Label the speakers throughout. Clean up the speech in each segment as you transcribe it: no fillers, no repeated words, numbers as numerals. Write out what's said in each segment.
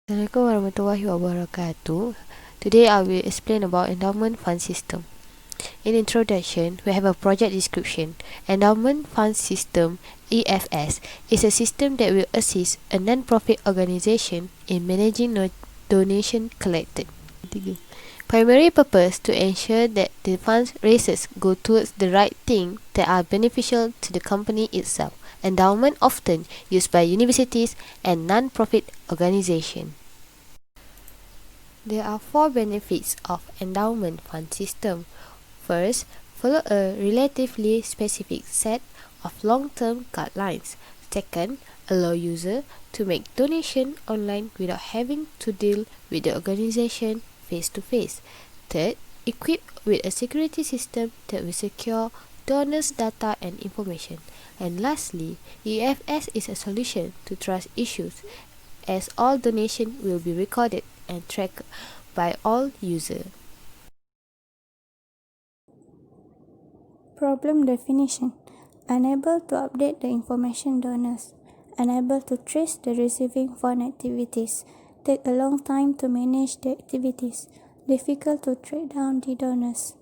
Speaker 1: Assalamualaikum warahmatullahi wabarakatuh. Today I will explain about endowment fund system. In introduction, we have a project description. Endowment fund system (EFS) is a system that will assist a non-profit organization in managing donation collected. Primary purpose to ensure that the funds raises go towards the right thing that are beneficial to the company itself. Endowment often used by universities and non-profit organizations. There are four benefits of endowment fund system. First, follow a relatively specific set of long-term guidelines. Second, allow user to make donation online without having to deal with the organization face to face. Third, equip with a security system that will secure donors' data and information. And lastly, EFS is a solution to trust issues as all donation will be recorded and tracked by all users.
Speaker 2: Problem definition: unable to update the information donors, unable to trace the receiving fund activities, take a long time to manage the activities, difficult to track down the donors,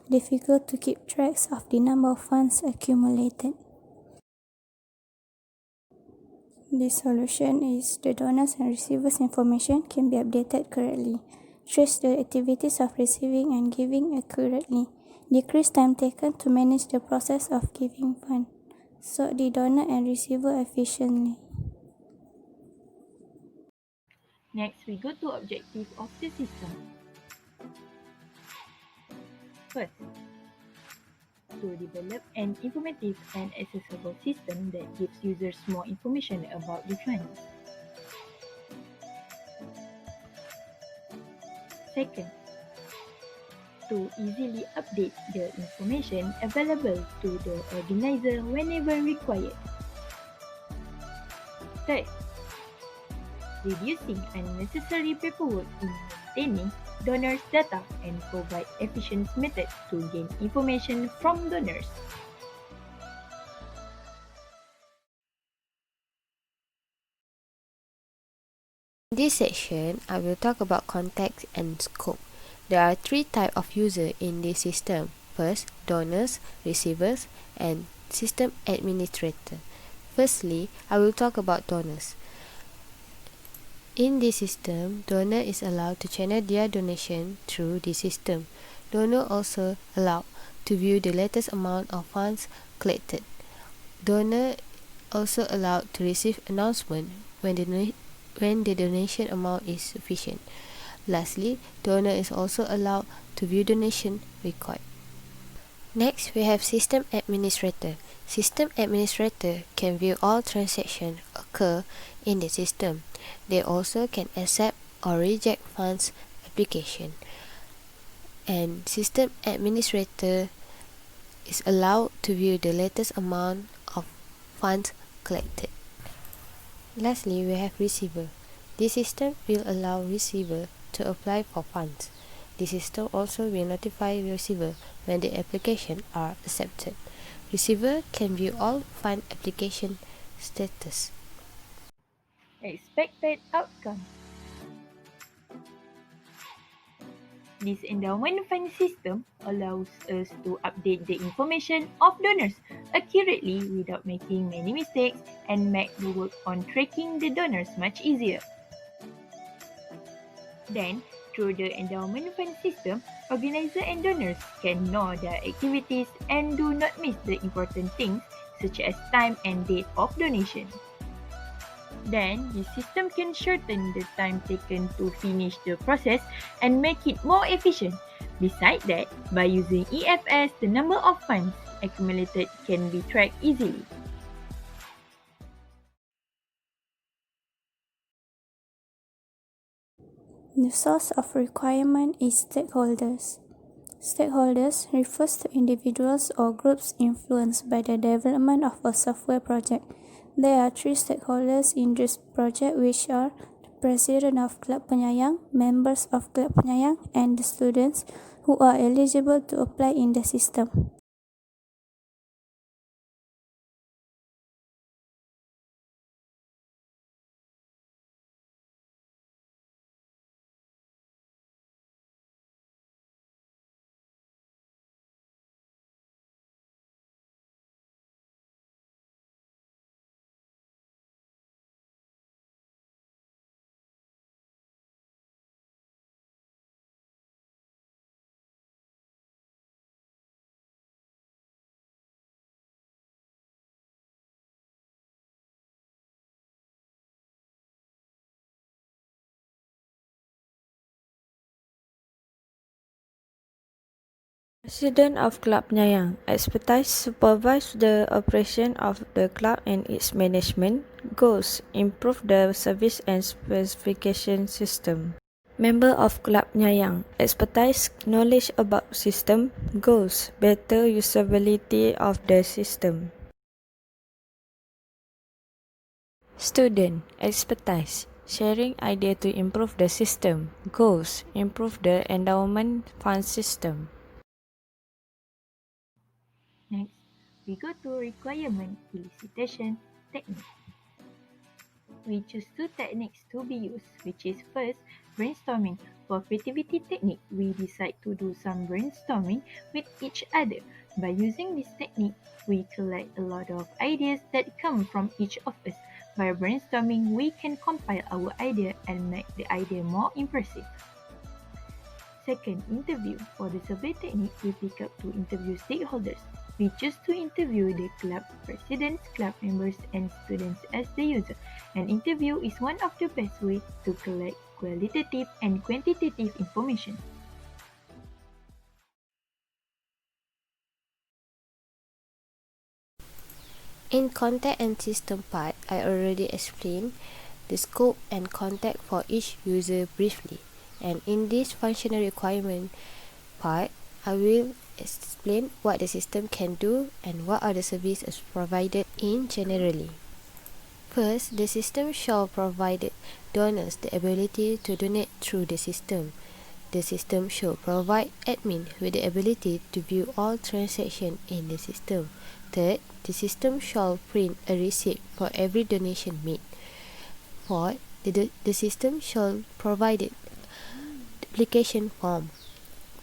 Speaker 2: difficult to keep tracks of the number of funds accumulated. The solution is the donors and receivers information can be updated correctly, trace the activities of receiving and giving accurately, decrease time taken to manage the process of giving fund, sort the donor and receiver efficiently.
Speaker 3: Next, we go to objective of the system. First, to develop an informative and accessible system that gives users more information about the funds. Second, to easily update the information available to the organizer whenever required. Third, reducing unnecessary paperwork in maintaining donors' data and provide efficient methods to gain information from donors.
Speaker 1: In this section, I will talk about context and scope. There are three types of users in this system. First, donors, receivers, and system administrator. Firstly, I will talk about donors. In this system, donor is allowed to channel their donation through the system. Donor also allowed to view the latest amount of funds collected. Donor also allowed to receive announcement when the donation amount is sufficient. Lastly, donor is also allowed to view donation record. Next, we have System Administrator. System Administrator can view all transactions occur in the system. They also can accept or reject funds application. And System Administrator is allowed to view the latest amount of funds collected. Lastly, we have Receiver. This system will allow receiver to apply for funds. The system also will notify receiver when the applications are accepted. Receiver can view all fund application status.
Speaker 3: Expected outcome. This endowment fund system allows us to update the information of donors accurately without making many mistakes and make the work on tracking the donors much easier. Then, through the endowment fund system, organizers and donors can know their activities and do not miss the important things such as time and date of donation. Then, the system can shorten the time taken to finish the process and make it more efficient. Besides that, by using EFS, the number of funds accumulated can be tracked easily.
Speaker 2: The source of requirement is stakeholders. Stakeholders refers to individuals or groups influenced by the development of a software project. There are three stakeholders in this project, which are the president of Club Penyayang, members of Club Penyayang, and the students who are eligible to apply in the system.
Speaker 4: President of Club Nyayang. Expertise supervise the operation of the club and its management. Goals improve the service and specification system. Member of Club Nyayang. Expertise knowledge about system. Goals better usability of the system. Student expertise sharing idea to improve the system. Goals improve the endowment fund system.
Speaker 3: Next, we go to requirement elicitation technique. We choose two techniques to be used, which is first, brainstorming. For creativity technique, we decide to do some brainstorming with each other. By using this technique, we collect a lot of ideas that come from each of us. By brainstorming, we can compile our idea and make the idea more impressive. Second, interview. For the survey technique, we pick up to interview stakeholders. We choose to interview the club presidents, club members, and students as the user. An interview is one of the best ways to collect qualitative and quantitative information.
Speaker 1: In contact and system part, I already explained the scope and contact for each user briefly. And in this functional requirement part, I will explain what the system can do and what are the services provided in generally. First, the system shall provide donors the ability to donate through the system. The system should provide admin with the ability to view all transactions in the system. Third, the system shall print a receipt for every donation made. Fourth, the system shall provide application form.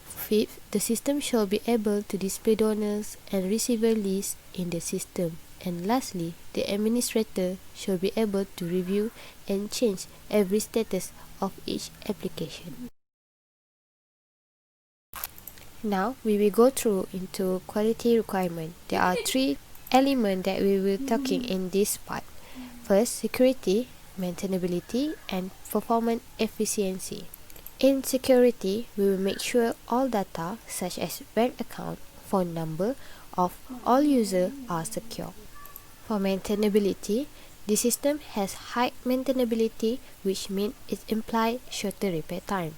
Speaker 1: Fifth, the system shall be able to display donors and receiver lists in the system. And lastly, the administrator shall be able to review and change every status of each application. Now we will go through into quality requirement. There are three elements that we will talking in this part. First, security, maintainability, and performance efficiency. In security, we will make sure all data such as bank account, phone number of all users are secure. For maintainability, the system has high maintainability, which means it implies shorter repair time.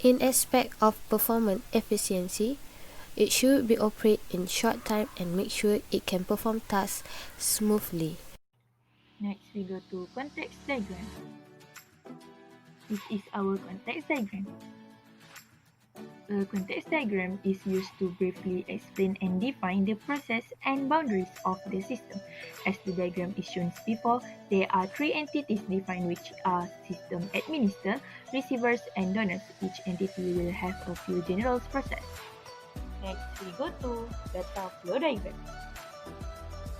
Speaker 1: In aspect of performance efficiency, it should be operate in short time and make sure it can perform tasks smoothly.
Speaker 3: Next, we go to context diagram. This is our context diagram. A context diagram is used to briefly explain and define the process and boundaries of the system. As the diagram is shown before, there are three entities defined, which are system administrator, receivers, and donors. Each entity will have a few general processes. Next, we go to data flow diagram.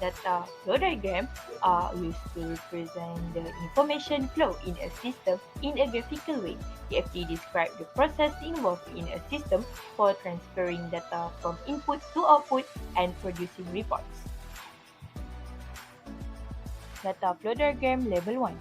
Speaker 3: Data flow diagram are used to represent the information flow in a system in a graphical way. DFD describes the process involved in a system for transferring data from input to output and producing reports. Data flow diagram level 1.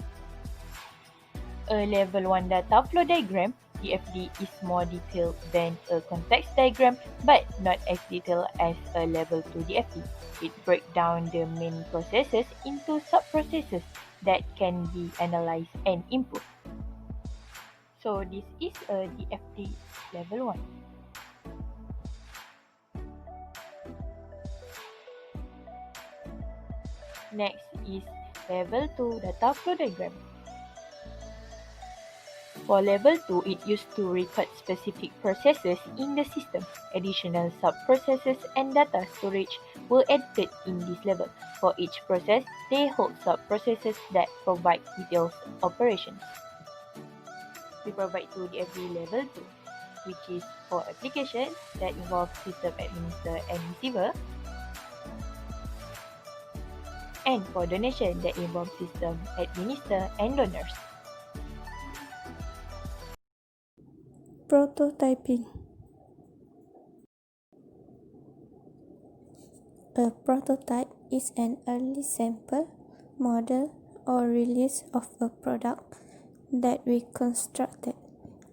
Speaker 3: A level 1 data flow diagram DFD is more detailed than a context diagram, but not as detailed as a level 2 DFD. It breaks down the main processes into sub-processes that can be analyzed and improved. So this is a DFD level 1. Next is level 2 data flow diagram. For level 2, it used to record specific processes in the system. Additional sub-processes and data storage were added in this level. For each process, they hold sub-processes that provide detailed operations. We provide to DFD level 2, which is for applications that involve system administrator and receiver, and for donation that involve system administrator and donors.
Speaker 2: Prototyping. A prototype is an early sample, model, or release of a product that we constructed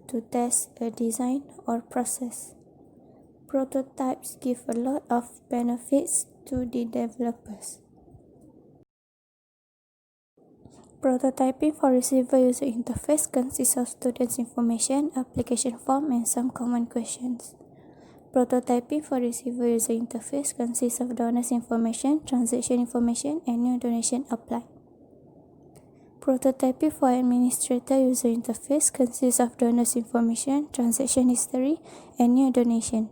Speaker 2: to test a design or process. Prototypes give a lot of benefits to the developers. Prototyping for receiver user interface consists of students' information, application form, and some common questions. Prototyping for receiver user interface consists of donors' information, transaction information, and new donation applied. Prototyping for administrator user interface consists of donors' information, transaction history, and new donation.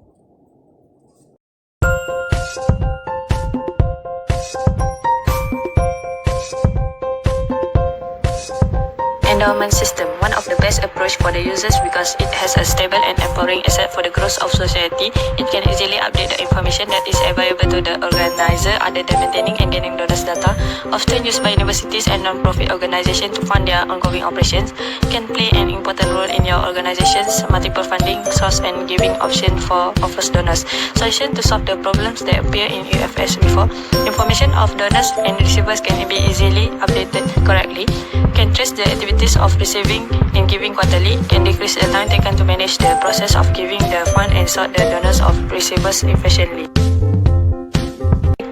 Speaker 4: Endowment system, one of the best approach for the users because it has a stable and empowering asset for the growth of society. It can easily update the information that is available to the organizer other than maintaining and gaining donors data, often used by universities and non-profit organizations to fund their ongoing operations, can play an important role in your organization's multiple funding source and giving option for offers donors. Solution to solve the problems that appear in UFS before. Information of donors and receivers can be easily updated correctly, can trace the activities of receiving and giving quarterly, can decrease the time taken to manage the process of giving the fund and sort the donors of receivers efficiently.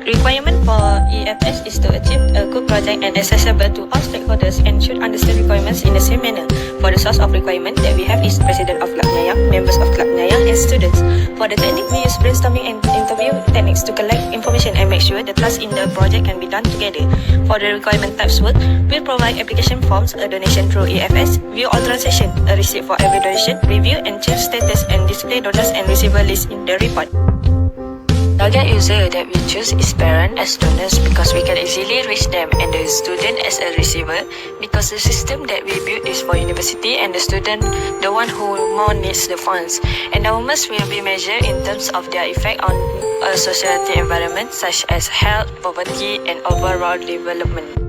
Speaker 4: Requirement for EFS is to achieve a good project and accessible to all stakeholders and should understand requirements in the same manner. For the source of requirement that we have is President of Club Nyayang, members of Club Nyayang, and students. For the technique, we use brainstorming and interview techniques to collect information and make sure the task in the project can be done together. For the requirement types work, we provide application forms, a donation through EFS, view all transactions, a receipt for every donation, review and change status and display donors and receiver list in the report. Target user that we choose is parent as donors because we can easily reach them, and the student as a receiver because the system that we build is for university and the student the one who more needs the funds. Endowments will be measured in terms of their effect on a society environment such as health, poverty and overall development.